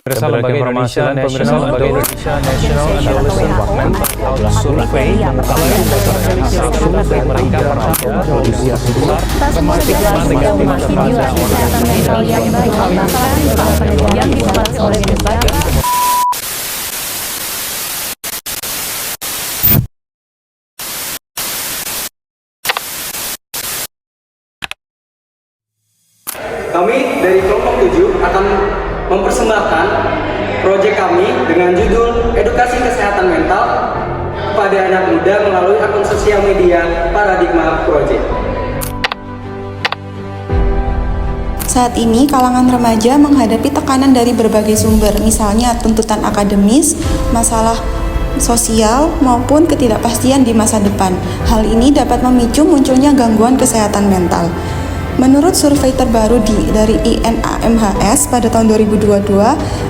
Lembaga Informasi dan Pemirsa Lembaga Indonesia National Development Survei mengungkapkan survei mereka informasi di kesehatan mental yang baik bahkan yang dibatasi oleh berbagai Kami dari kelompok 7 akan mempersembahkan proyek kami dengan judul Edukasi Kesehatan Mental kepada anak muda melalui akun sosial media Paradigma Project. Saat ini, kalangan remaja menghadapi tekanan dari berbagai sumber, misalnya tuntutan akademis, masalah sosial, maupun ketidakpastian di masa depan. Hal ini dapat memicu munculnya gangguan kesehatan mental. Menurut survei terbaru dari INAMHS pada tahun 2022,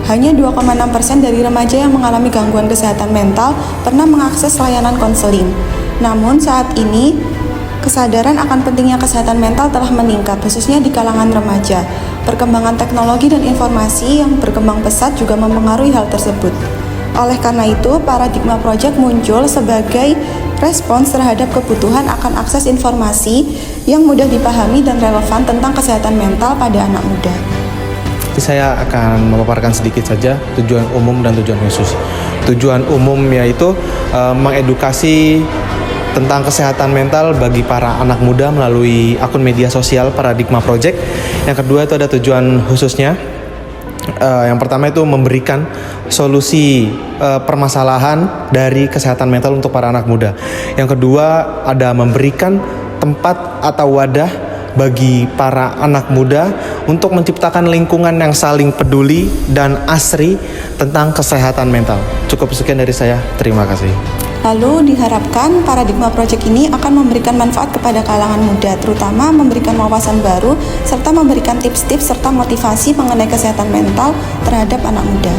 hanya 2,6% dari remaja yang mengalami gangguan kesehatan mental pernah mengakses layanan konseling. Namun saat ini, kesadaran akan pentingnya kesehatan mental telah meningkat, khususnya di kalangan remaja. Perkembangan teknologi dan informasi yang berkembang pesat juga mempengaruhi hal tersebut. Oleh karena itu, Paradigma Project muncul sebagai respons terhadap kebutuhan akan akses informasi yang mudah dipahami dan relevan tentang kesehatan mental pada anak muda. Saya akan memaparkan sedikit saja tujuan umum dan tujuan khusus. Tujuan umum yaitu mengedukasi tentang kesehatan mental bagi para anak muda melalui akun media sosial Paradigma Project. Yang kedua itu ada tujuan khususnya. Yang pertama itu memberikan solusi permasalahan dari kesehatan mental untuk para anak muda. Yang kedua ada memberikan tempat atau wadah bagi para anak muda untuk menciptakan lingkungan yang saling peduli dan asri tentang kesehatan mental. Cukup sekian dari saya, terima kasih. Lalu diharapkan Paradigma Project ini akan memberikan manfaat kepada kalangan muda, terutama memberikan wawasan baru, serta memberikan tips-tips serta motivasi mengenai kesehatan mental terhadap anak muda.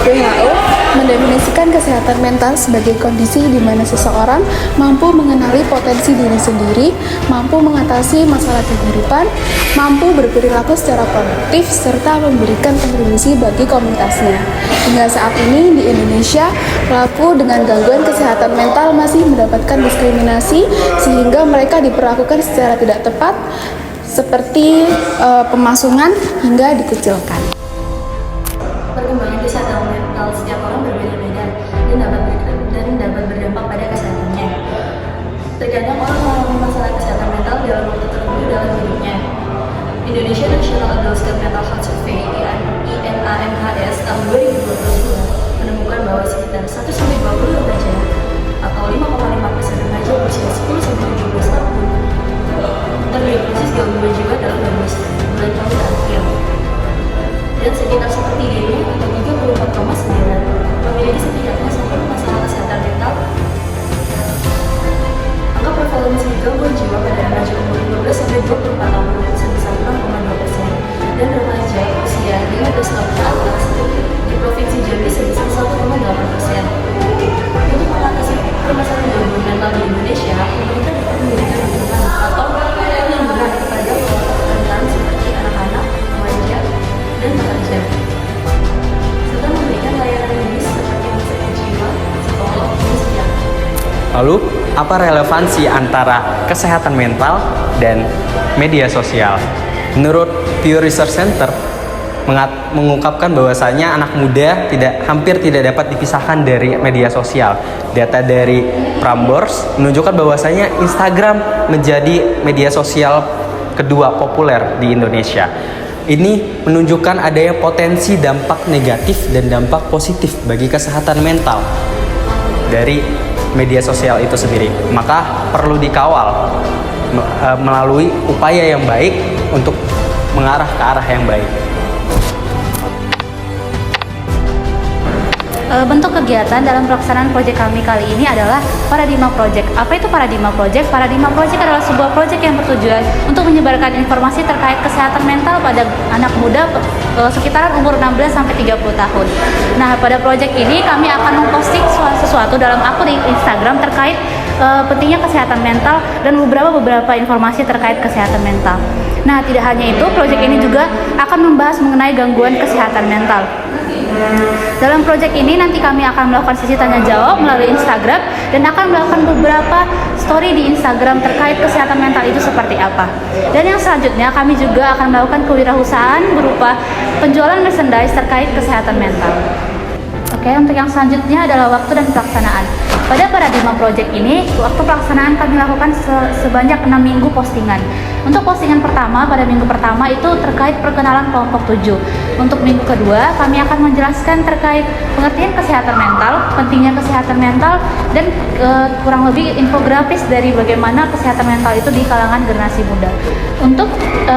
WHO mendefinisikan kesehatan mental sebagai kondisi di mana seseorang mampu mengenali potensi diri sendiri, mampu mengatasi masalah kehidupan, mampu berperilaku secara produktif, serta memberikan kontribusi bagi komunitasnya. Hingga saat ini di Indonesia, pelaku dengan gangguan kesehatan mental masih mendapatkan diskriminasi sehingga mereka diperlakukan secara tidak tepat seperti pemasungan hingga dikucilkan. perkembangan kesehatan mental setiap orang berbeda-beda dan dapat berdampak pada kesehatannya. Terkadang orang mengalami masalah kesehatan mental dalam waktu tertentu dalam hidupnya. Indonesia National Adult Mental Health Survey INAMHS tahun 2022 menemukan bahwa sekitar 1-20 remaja atau 5,5% remaja berusia 10-17 tahun terdiagnosis gangguan jiwa dalam 12 bulan tahun terakhir. Dan sekitar sepertiganya atau 34,9 memiliki setidaknya satu masalah kesehatan mental. Angka prevalensi gangguan jiwa pada remaja umur 15-24 tahun sebesar 6,2% dan remaja usia 15 tahun ke atas di Provinsi Jambi sebesar 1,8%. Untuk mengatasi permasalahan gangguan mental di Indonesia, pemerintah dapat memberikan dukungan atau pelindungan kepada kelompok rentan seperti anak-anak, remaja, dan pekerja, serta memberikan layanan medis seperti rumah sakit jiwa, psikolog, dan psikiater. Lalu, apa relevansi antara kesehatan mental dan media sosial? Menurut Pew Research Center mengungkapkan bahwasanya anak muda hampir tidak dapat dipisahkan dari media sosial. Data dari Prambors menunjukkan bahwasanya Instagram menjadi media sosial kedua populer di Indonesia. Ini menunjukkan adanya potensi dampak negatif dan dampak positif bagi kesehatan mental dari media sosial itu sendiri. Maka perlu dikawal melalui upaya yang baik untuk mengarah ke arah yang baik. Bentuk kegiatan dalam pelaksanaan proyek kami kali ini adalah Paradigma Project. Apa itu Paradigma Project? Paradigma Project adalah sebuah proyek yang bertujuan untuk menyebarkan informasi terkait kesehatan mental pada anak muda sekitaran umur 16-30 tahun. Nah, pada proyek ini kami akan memposting sesuatu dalam akun Instagram terkait pentingnya kesehatan mental dan beberapa informasi terkait kesehatan mental. Nah, tidak hanya itu, proyek ini juga akan membahas mengenai gangguan kesehatan mental. Dalam proyek ini nanti kami akan melakukan sesi tanya jawab melalui Instagram dan akan melakukan beberapa story di Instagram terkait kesehatan mental itu seperti apa. Dan yang selanjutnya kami juga akan melakukan kewirausahaan berupa penjualan merchandise terkait kesehatan mental. Oke, untuk yang selanjutnya adalah waktu dan pelaksanaan. Pada Paradigma Project ini, waktu pelaksanaan kami lakukan sebanyak 6 minggu postingan. Untuk postingan pertama, pada minggu pertama itu terkait perkenalan kelompok 7. Untuk minggu kedua, kami akan menjelaskan terkait pengertian kesehatan mental, pentingnya kesehatan mental, dan kurang lebih infografis dari bagaimana kesehatan mental itu di kalangan generasi muda. Untuk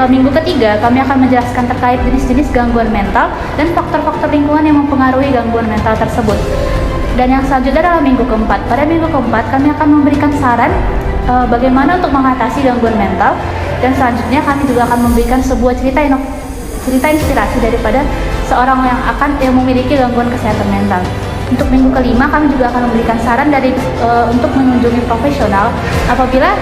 minggu ketiga, kami akan menjelaskan terkait jenis-jenis gangguan mental dan faktor-faktor lingkungan yang mempengaruhi gangguan mental tersebut. Dan yang selanjutnya adalah minggu keempat. Pada minggu keempat, kami akan memberikan saran bagaimana untuk mengatasi gangguan mental. Dan selanjutnya kami juga akan memberikan sebuah cerita inspirasi daripada seorang yang memiliki gangguan kesehatan mental. Untuk minggu kelima, kami juga akan memberikan saran untuk mengunjungi profesional apabila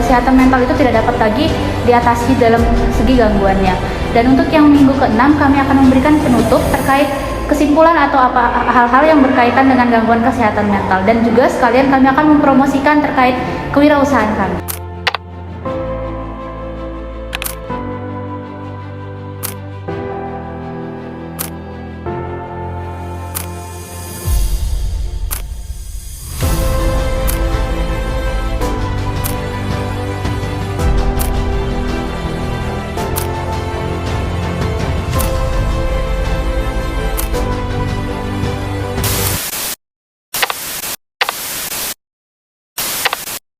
kesehatan mental itu tidak dapat lagi diatasi dalam segi gangguannya. Dan untuk yang minggu keenam, kami akan memberikan penutup terkait kesimpulan atau hal-hal yang berkaitan dengan gangguan kesehatan mental, dan juga sekalian kami akan mempromosikan terkait kewirausahaan kami.